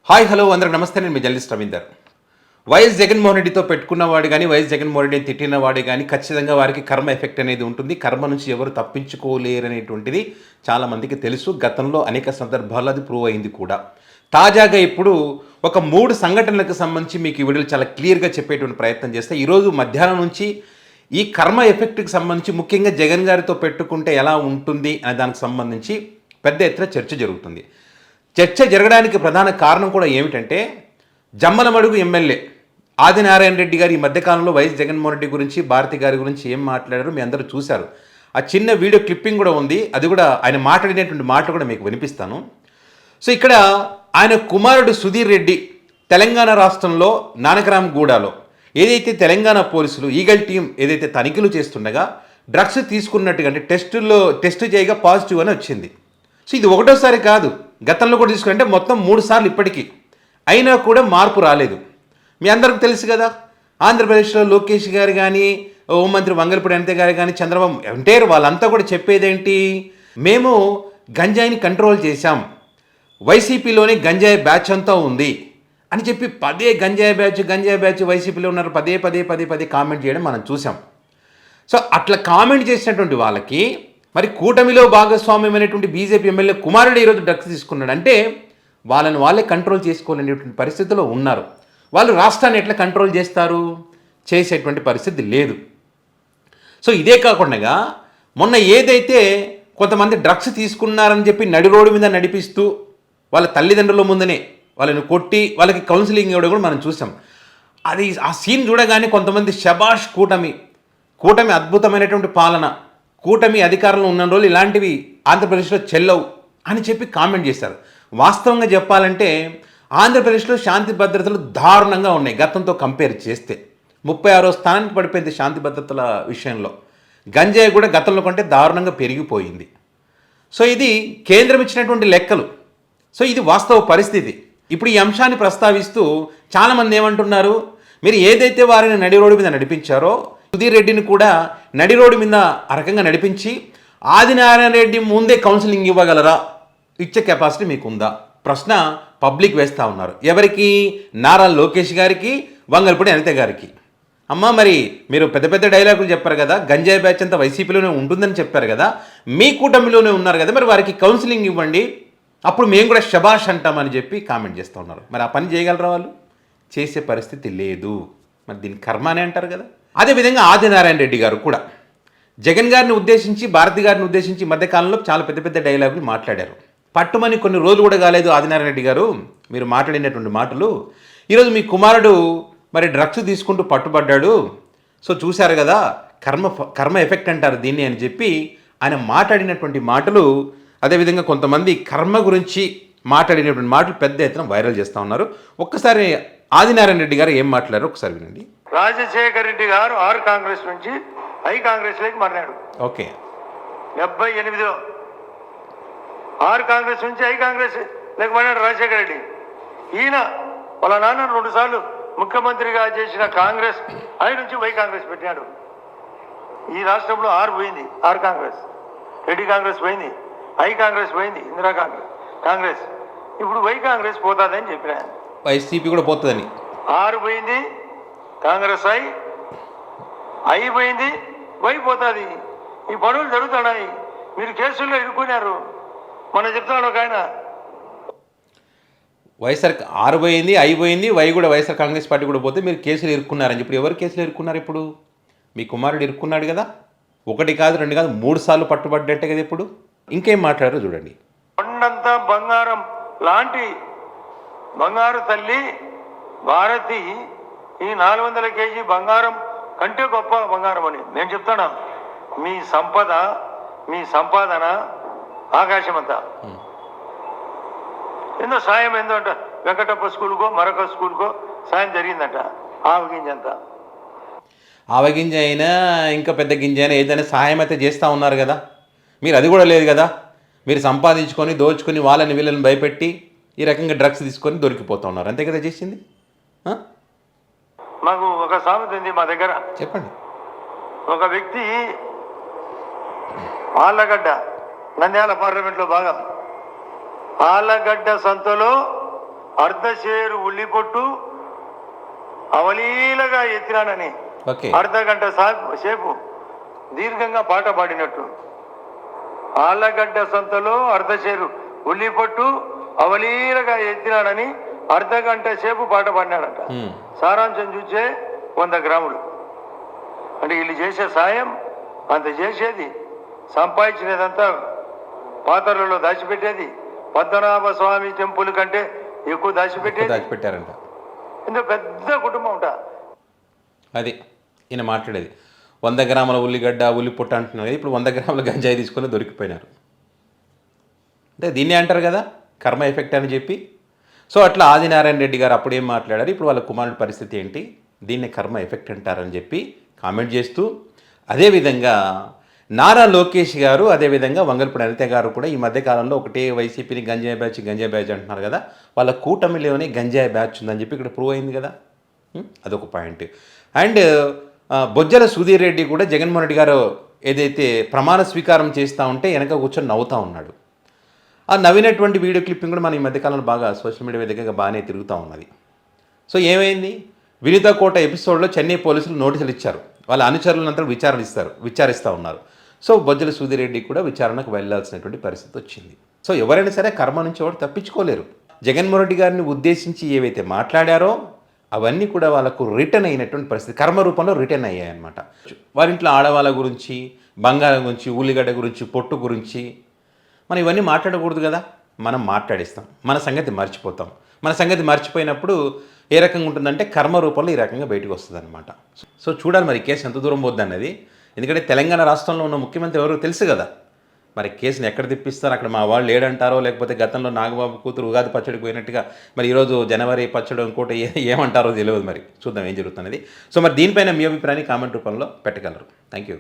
Hi hello అందరికి నమస్తే. నేను మీ జర్నలిస్ట్ రవీందర్. వైఎస్ జగన్మోహన్ రెడ్డితో పెట్టుకున్నవాడు కానీ వైఎస్ జగన్మోహన్ రెడ్డిని తిట్టినవాడు కానీ ఖచ్చితంగా వారికి కర్మ ఎఫెక్ట్ అనేది ఉంటుంది. కర్మ నుంచి ఎవరు తప్పించుకోలేరు అనేటువంటిది చాలామందికి తెలుసు. గతంలో అనేక సందర్భాల్లో అది ప్రూవ్ అయింది కూడా. తాజాగా ఇప్పుడు ఒక 3 సంఘటనలకు సంబంధించి మీకు ఈ వీడియోలు చాలా క్లియర్గా చెప్పేటువంటి ప్రయత్నం చేస్తే ఈరోజు మధ్యాహ్నం నుంచి ఈ కర్మ ఎఫెక్ట్కి సంబంధించి ముఖ్యంగా జగన్ గారితో పెట్టుకుంటే ఎలా ఉంటుంది అనే దానికి సంబంధించి పెద్ద ఎత్తున చర్చ జరుగుతుంది. చర్చ జరగడానికి ప్రధాన కారణం కూడా ఏమిటంటే జమ్మలమడుగు ఎమ్మెల్యే ఆదినారాయణ రెడ్డి గారు ఈ మధ్యకాలంలో వైఎస్ జగన్మోహన్ రెడ్డి గురించి భారతి గారి గురించి ఏం మాట్లాడారో మీ అందరూ చూశారు. ఆ చిన్న వీడియో క్లిప్పింగ్ కూడా ఉంది. అది కూడా ఆయన మాట్లాడినటువంటి మాటలు కూడా మీకు వినిపిస్తాను. సో ఇక్కడ ఆయన కుమారుడు సుధీర్ రెడ్డి తెలంగాణ రాష్ట్రంలో నానకరాంగూడలో ఏదైతే తెలంగాణ పోలీసులు ఈగల్ టీం ఏదైతే తనిఖీలు చేస్తుండగా డ్రగ్స్ తీసుకున్నట్టుగా అంటే టెస్ట్ చేయగా పాజిటివ్ అని వచ్చింది. సో ఇది ఒకటోసారి కాదు, గతంలో కూడా తీసుకుంటే మొత్తం 3 సార్లు ఇప్పటికీ అయినా కూడా మార్పు రాలేదు. మీ అందరికి తెలుసు కదా, ఆంధ్రప్రదేశ్లో లోకేష్ గారు కానీ హోంమంత్రి వంగలపూడి అనిత గారు కానీ చంద్రబాబు అంటే వాళ్ళంతా కూడా చెప్పేదేంటి, మేము గంజాయిని కంట్రోల్ చేశాం, వైసీపీలోనే గంజాయి బ్యాచ్ అంతా ఉంది అని చెప్పి పదే గంజాయి బ్యాచ్ వైసీపీలో ఉన్నారు పదే కామెంట్ చేయడం మనం చూసాం. సో అట్లా కామెంట్ చేసినటువంటి వాళ్ళకి మరి కూటమిలో భాగస్వామ్యమైనటువంటి బీజేపీ ఎమ్మెల్యే కుమారుడు ఈరోజు డ్రగ్స్ తీసుకున్నాడు అంటే వాళ్ళే కంట్రోల్ చేసుకోలేనటువంటి పరిస్థితిలో ఉన్నారు. వాళ్ళు రాష్ట్రాన్ని ఎట్లా కంట్రోల్ చేస్తారు? చేసేటువంటి పరిస్థితి లేదు. సో ఇదే కాకుండా మొన్న ఏదైతే కొంతమంది డ్రగ్స్ తీసుకున్నారని చెప్పి నడి రోడ్డు మీద నడిపిస్తూ వాళ్ళ తల్లిదండ్రుల ముందునే వాళ్ళని కొట్టి వాళ్ళకి కౌన్సిలింగ్ ఇవ్వడం కూడా మనం చూసాం. అది ఆ సీన్ చూడగానే కొంతమంది శబాష్ కూటమి అద్భుతమైనటువంటి పాలన, కూటమి అధికారంలో ఉన్న రోజులు ఇలాంటివి ఆంధ్రప్రదేశ్లో చెల్లవు అని చెప్పి కామెంట్ చేశారు. వాస్తవంగా చెప్పాలంటే ఆంధ్రప్రదేశ్లో శాంతి భద్రతలు దారుణంగా ఉన్నాయి. గతంతో కంపేర్ చేస్తే 36వ స్థానానికి పడిపోయింది శాంతి భద్రతల విషయంలో. గంజాయి కూడా గతంలో కంటే దారుణంగా పెరిగిపోయింది. సో ఇది కేంద్రం ఇచ్చినటువంటి లెక్కలు. సో ఇది వాస్తవ పరిస్థితి. ఇప్పుడు ఈ అంశాన్ని ప్రస్తావిస్తూ చాలామంది ఏమంటున్నారు, మీరు ఏదైతే వారిని నడి రోడ్డు మీద నడిపించారో సుధీర్ రెడ్డిని కూడా నడి రోడ్డు మీద ఆ రకంగా నడిపించి ఆదినారాయణ రెడ్డి ముందే కౌన్సిలింగ్ ఇవ్వగలరా, ఇచ్చే కెపాసిటీ మీకుందా ప్రశ్న పబ్లిక్ వేస్తూ ఉన్నారు. ఎవరికి? నారా లోకేష్ గారికి, వంగలపూడి అనిత గారికి. అమ్మ మరి మీరు పెద్ద డైలాగులు చెప్పారు కదా, గంజాయి బ్యాచ్ అంతా వైసీపీలోనే ఉంటుందని చెప్పారు కదా, మీ కూటమిలోనే ఉన్నారు కదా, మరి వారికి కౌన్సిలింగ్ ఇవ్వండి, అప్పుడు మేము కూడా శబాష్ అంటామని చెప్పి కామెంట్ చేస్తూ ఉన్నారు. మరి ఆ పని చేయగలరా? వాళ్ళు చేసే పరిస్థితి లేదు. మరి దీన్ని కర్మ అని అంటారు కదా. అదేవిధంగా ఆదినారాయణ రెడ్డి గారు కూడా జగన్ గారిని ఉద్దేశించి భారతి గారిని ఉద్దేశించి మధ్యకాలంలో చాలా పెద్ద డైలాగులు మాట్లాడారు. పట్టుమని కొన్ని రోజులు కూడా కాలేదు ఆదినారాయణ రెడ్డి గారు మీరు మాట్లాడినటువంటి మాటలు. ఈరోజు మీ కుమారుడు మరి డ్రగ్స్ తీసుకుంటూ పట్టుబడ్డాడు, సో చూశారు కదా, కర్మ ఎఫెక్ట్ అంటారు దీన్ని అని చెప్పి ఆయన మాట్లాడినటువంటి మాటలు. అదేవిధంగా కొంతమంది కర్మ గురించి మాట్లాడినటువంటి మాటలు పెద్ద ఎత్తున వైరల్ చేస్తూ ఉన్నారు. ఒక్కసారి ఆదినారాయణ రెడ్డి గారు ఏం మాట్లాడారు ఒకసారి వినండి. రాజశేఖర రెడ్డి గారు ఆర్ కాంగ్రెస్ నుంచి ఐ కాంగ్రెస్లోకి మారినాడు. ఓకే, 78లో ఆర్ కాంగ్రెస్ నుంచి ఐ కాంగ్రెస్ లేక మారినాడు రాజశేఖర రెడ్డి. ఈయన వాళ్ళ నాన్న 2 సార్లు ముఖ్యమంత్రిగా చేసిన కాంగ్రెస్ ఐ నుంచి వై కాంగ్రెస్ పెట్టినాడు. ఈ రాష్ట్రంలో ఆర్ పోయింది, ఆర్ కాంగ్రెస్, రెడ్డి కాంగ్రెస్ పోయింది, ఐ కాంగ్రెస్ పోయింది, ఇందిరా కాంగ్రెస్. ఇప్పుడు వై కాంగ్రెస్ పోతుందని చెప్పిన, వైసీపీ కూడా పోతుందని. ఆరు పోయింది కాంగ్రెస్, ఐ పోయింది, వై పోతుంది. ఈ పనులు జరుగుతున్నాయి. మీరు కేసుల్లో ఇరుక్కున్నారు. మనం చెప్తున్నాడు ఒక ఆయన, వైఎస్ఆర్ ఆరు పోయింది, ఐ పోయింది, వై కూడా వైఎస్ఆర్ కాంగ్రెస్ పార్టీ కూడా పోతే మీరు కేసులు ఇరుక్కున్నారని చెప్పి. ఎవరు కేసులు ఇరుక్కున్నారు? ఇప్పుడు మీ కుమారుడు ఇరుక్కున్నాడు కదా. 1 కాదు 2 కాదు 3 సార్లు పట్టుబడ్డట్టే కదా. ఇప్పుడు ఇంకేం మాట్లాడారో చూడండి. కొండంతా బంగారం లాంటి బంగారు తల్లి భారతి ఈ 400 కేజీ బంగారం కంటే గొప్ప బంగారం అని నేను చెప్తాను. మీ సంపాదన ఆకాశం అంతా. ఏందో సాయం ఏందో అంట, వెంకటప్ప స్కూల్కో మరొక స్కూల్కో సాయం జరిగిందంట. ఆవగింజంతా, ఆవగింజ అయినా ఇంకా పెద్ద గింజ అయినా ఏదైనా సహాయం అయితే చేస్తూ ఉన్నారు కదా. మీరు అది కూడా లేదు కదా. మీరు సంపాదించుకొని దోచుకొని వాళ్ళని వీళ్ళని భయపెట్టి ఈ రకంగా డ్రగ్స్ తీసుకొని దొరికిపోతూ ఉన్నారు. అంతే కదా చేసింది. మాకు ఒక సామెత ఉంది మా దగ్గర, చెప్పండి. ఒక వ్యక్తి ఆళ్ళగడ్డ నంద్యాల పార్లమెంట్లో బాగా ఆళ్ళగడ్డ సంతలో అర్ధశేరు ఉల్లిపొట్టు అవలీలగా ఎత్తినానని ఓకే. అర్ధ గంట సేపు దీర్ఘంగా పాట పాడినట్టు. ఆళ్ళగడ్డ సంతలో అర్ధశేరు ఉల్లిపొట్టు అవలీలగా ఎత్తినాడని అర్ధ గంట సేపు పాట పాడినాడంట. సారాంశం చూసే 100 గ్రాములు. అంటే వీళ్ళు చేసే సాయం అంత చేసేది, సంపాదించినదంతా పాత్రలలో దాచిపెట్టేది, పద్మనాభ స్వామి టెంపుల్ కంటే ఎక్కువ దాచిపెట్టారంట. ఇంత పెద్ద కుటుంబం ఉంటా. అది ఈయన మాట్లాడేది 100 గ్రాముల ఉల్లిగడ్డ ఉల్లిపొట్ట అంటున్నారు, ఇప్పుడు 100 గ్రాముల గంజాయి తీసుకొని దొరికిపోయినారు. అంటే దీన్నే అంటారు కదా కర్మ ఎఫెక్ట్ అని చెప్పి. సో అట్లా ఆదినారాయణ రెడ్డి గారు అప్పుడు ఏం మాట్లాడారు, ఇప్పుడు వాళ్ళ కుమారుడి పరిస్థితి ఏంటి, దీన్నే కర్మ ఎఫెక్ట్ అంటారని చెప్పి కామెంట్ చేస్తూ, అదేవిధంగా నారా లోకేష్ గారు, అదేవిధంగా వంగల్పూడి అనిత గారు కూడా ఈ మధ్యకాలంలో ఒకటే వైసీపీని గంజాయి బ్యాచ్ అంటున్నారు కదా, వాళ్ళ కూటమిలోనే గంజాయి బ్యాచ్ ఉందని చెప్పి ఇక్కడ ప్రూవ్ అయింది కదా. అదొక పాయింట్. అండ్ బొజ్జల సుధీర్ రెడ్డి కూడా జగన్మోహన్ రెడ్డి గారు ఏదైతే ప్రమాణ స్వీకారం చేస్తూ ఉంటే వెనక కూర్చొని నవ్వుతూ ఉన్నాడు. ఆ నవ్వినటువంటి వీడియో క్లిప్పింగ్ కూడా మన ఈ మధ్యకాలంలో బాగా సోషల్ మీడియా వేదికగా బాగానే తిరుగుతూ ఉన్నది. సో ఏమైంది, వినీత కోట ఎపిసోడ్లో చెన్నై పోలీసులు నోటీసులు ఇచ్చారు, వాళ్ళ అనుచరులంతా విచారిస్తూ ఉన్నారు. సో బొజ్జల సుధీర్ రెడ్డి కూడా విచారణకు వెళ్ళాల్సినటువంటి పరిస్థితి వచ్చింది. సో ఎవరైనా సరే కర్మ నుంచి ఎవరు తప్పించుకోలేరు. జగన్మోహన్ రెడ్డి గారిని ఉద్దేశించి ఏవైతే మాట్లాడారో అవన్నీ కూడా వాళ్ళకు రిటర్న్ అయినటువంటి పరిస్థితి, కర్మ రూపంలో రిటర్న్ అయ్యాయన్నమాట. వారింట్లో ఆడవాళ్ళ గురించి, బంగారం గురించి, ఉల్లిగడ్డ గురించి, పొట్టు గురించి మనం ఇవన్నీ మాట్లాడకూడదు కదా. మనం మాట్లాడిస్తాం, మన సంగతి మర్చిపోతాం. మన సంగతి మర్చిపోయినప్పుడు ఏ రకంగా ఉంటుందంటే కర్మ రూపంలో ఈ రకంగా బయటకు వస్తుంది అనమాట. సో చూడాలి మరి కేసు ఎంత దూరం పోద్ది అన్నది. ఎందుకంటే తెలంగాణ రాష్ట్రంలో ఉన్న ముఖ్యమంత్రి ఎవరో తెలుసు కదా, మరి కేసుని ఎక్కడ తిప్పిస్తారు, అక్కడ మా వాళ్ళు లేడంటారో, లేకపోతే గతంలో నాగబాబు కూతురు ఉగాది పచ్చడికి పోయినట్టుగా మరి ఈరోజు జనవరి పచ్చడి ఇంకోటి ఏమంటారో తెలియదు. మరి చూద్దాం ఏం జరుగుతున్నది. సో మరి దీనిపైన మీ అభిప్రాయాన్ని కామెంట్ రూపంలో పెట్టగలరు. Thank you.